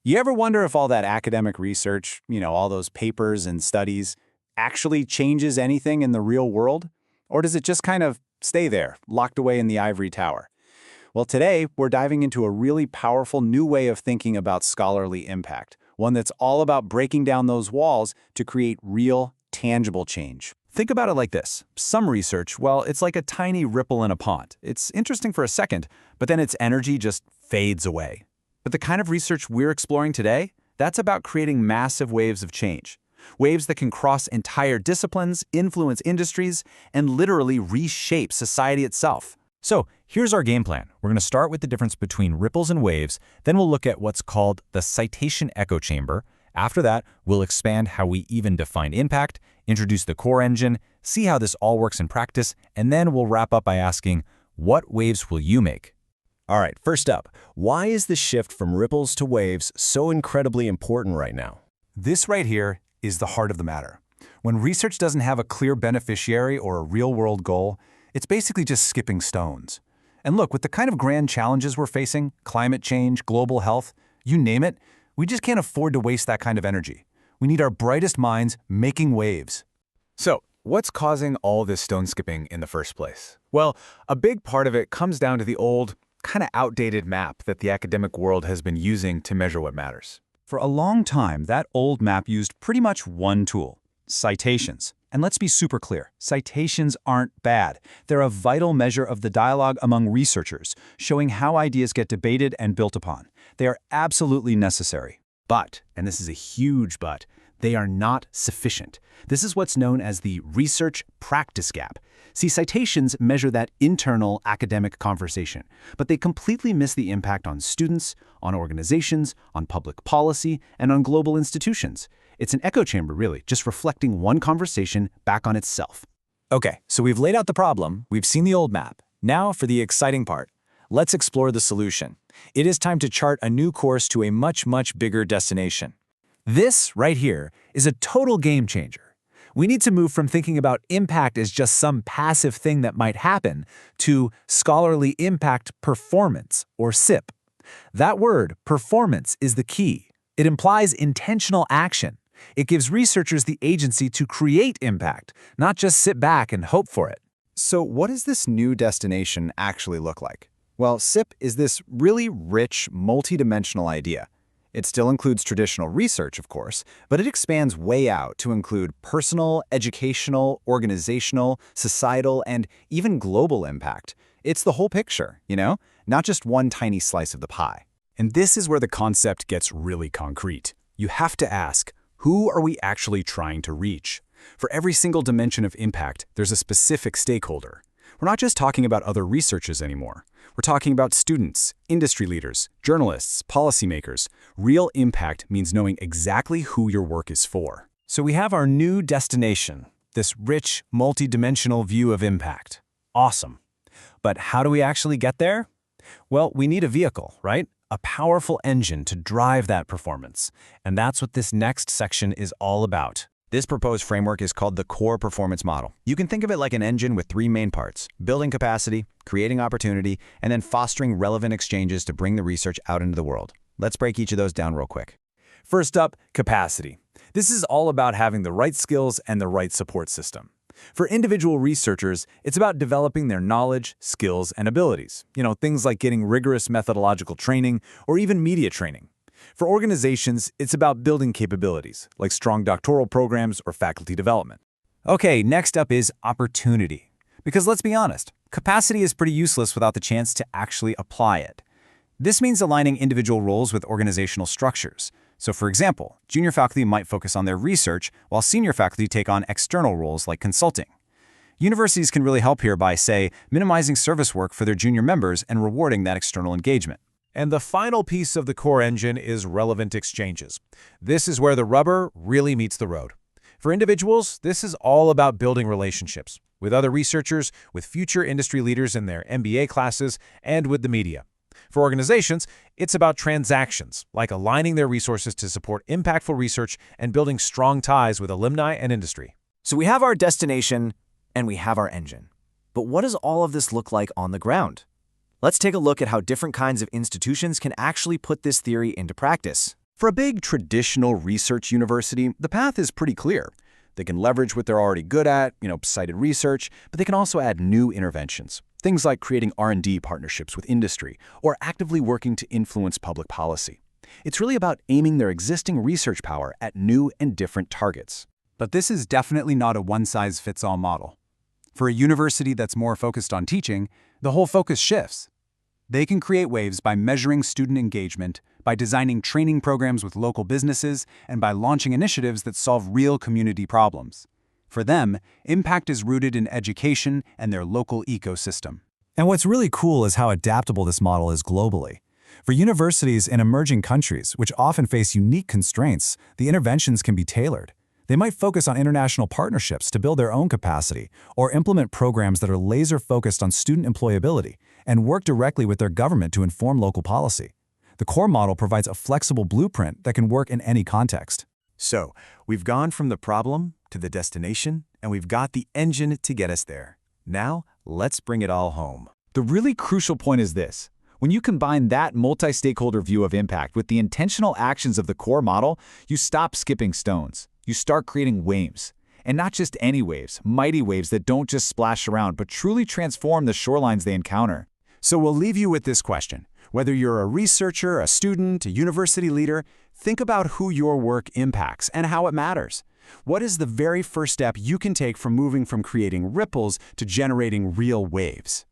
You ever wonder if all that academic research, all those papers and studies, actually changes anything in the real world? Or does it just kind of stay there, locked away in the ivory tower? Well, today, we're diving into a really powerful new way of thinking about scholarly impact, one that's all about breaking down those walls to create real, tangible change. Think about it like this. Some research, well, it's like a tiny ripple in a pond. It's interesting for a second, but then its energy just fades away. But the kind of research we're exploring today, that's about creating massive waves of change. Waves that can cross entire disciplines, influence industries, and literally reshape society itself. So here's our game plan. We're going to start with the difference between ripples and waves, then we'll look at what's called the citation echo chamber. After that, we'll expand how we even define impact, introduce the core engine, see how this all works in practice, and then we'll wrap up by asking, what waves will you make? All right, first up, why is the shift from ripples to waves so incredibly important right now? This right here is the heart of the matter. When research doesn't have a clear beneficiary or a real-world goal, it's basically just skipping stones. And look, with the kind of grand challenges we're facing, climate change, global health, you name it, we just can't afford to waste that kind of energy. We need our brightest minds making waves. So, what's causing all this stone skipping in the first place? Well, a big part of it comes down to the old, kind of outdated map that the academic world has been using to measure what matters. For a long time, that old map used pretty much one tool: citations. And let's be super clear, citations aren't bad. They're a vital measure of the dialogue among researchers, showing how ideas get debated and built upon. They are absolutely necessary. But, and this is a huge but, they are not sufficient. This is what's known as the research practice gap. See, citations measure that internal academic conversation, but they completely miss the impact on students, on organizations, on public policy, and on global institutions. It's an echo chamber, really, just reflecting one conversation back on itself. Okay, so we've laid out the problem, we've seen the old map. Now for the exciting part. Let's explore the solution. It is time to chart a new course to a much, much bigger destination. This, right here, is a total game changer. We need to move from thinking about impact as just some passive thing that might happen to scholarly impact performance, or SIP. That word, performance, is the key. It implies intentional action. It gives researchers the agency to create impact, not just sit back and hope for it. So what does this new destination actually look like? Well, SIP is this really rich, multidimensional idea. It still includes traditional research, of course, but it expands way out to include personal, educational, organizational, societal, and even global impact. It's the whole picture, not just one tiny slice of the pie. And this is where the concept gets really concrete. You have to ask, who are we actually trying to reach? For every single dimension of impact, there's a specific stakeholder. We're not just talking about other researchers anymore. We're talking about students, industry leaders, journalists, policymakers. Real impact means knowing exactly who your work is for. So we have our new destination, this rich, multidimensional view of impact. Awesome. But how do we actually get there? Well, we need a vehicle, right? A powerful engine to drive that performance. And that's what this next section is all about. This proposed framework is called the core performance model. You can think of it like an engine with three main parts: building capacity, creating opportunity, and then fostering relevant exchanges to bring the research out into the world. Let's break each of those down real quick. First up, capacity. This is all about having the right skills and the right support system. For individual researchers, it's about developing their knowledge, skills, and abilities. Things like getting rigorous methodological training or even media training. For organizations, it's about building capabilities, like strong doctoral programs or faculty development. Okay, next up is opportunity. Because let's be honest, capacity is pretty useless without the chance to actually apply it. This means aligning individual roles with organizational structures. So for example, junior faculty might focus on their research, while senior faculty take on external roles like consulting. Universities can really help here by, say, minimizing service work for their junior members and rewarding that external engagement. And the final piece of the core engine is relevant exchanges. This is where the rubber really meets the road. For individuals, this is all about building relationships with other researchers, with future industry leaders in their MBA classes, and with the media. For organizations, it's about transactions, like aligning their resources to support impactful research and building strong ties with alumni and industry. So we have our destination and we have our engine. But what does all of this look like on the ground? Let's take a look at how different kinds of institutions can actually put this theory into practice. For a big traditional research university, the path is pretty clear. They can leverage what they're already good at, cited research, but they can also add new interventions. Things like creating R&D partnerships with industry or actively working to influence public policy. It's really about aiming their existing research power at new and different targets. But this is definitely not a one-size-fits-all model. For a university that's more focused on teaching, the whole focus shifts. They can create waves by measuring student engagement, by designing training programs with local businesses, and by launching initiatives that solve real community problems. For them, impact is rooted in education and their local ecosystem. And what's really cool is how adaptable this model is globally. For universities in emerging countries, which often face unique constraints, the interventions can be tailored. They might focus on international partnerships to build their own capacity, or implement programs that are laser-focused on student employability and work directly with their government to inform local policy. The core model provides a flexible blueprint that can work in any context. So, we've gone from the problem to the destination, and we've got the engine to get us there. Now, let's bring it all home. The really crucial point is this. When you combine that multi-stakeholder view of impact with the intentional actions of the core model, you stop skipping stones. You start creating waves. And not just any waves, mighty waves that don't just splash around, but truly transform the shorelines they encounter. So we'll leave you with this question. Whether you're a researcher, a student, a university leader, think about who your work impacts and how it matters. What is the very first step you can take from moving from creating ripples to generating real waves?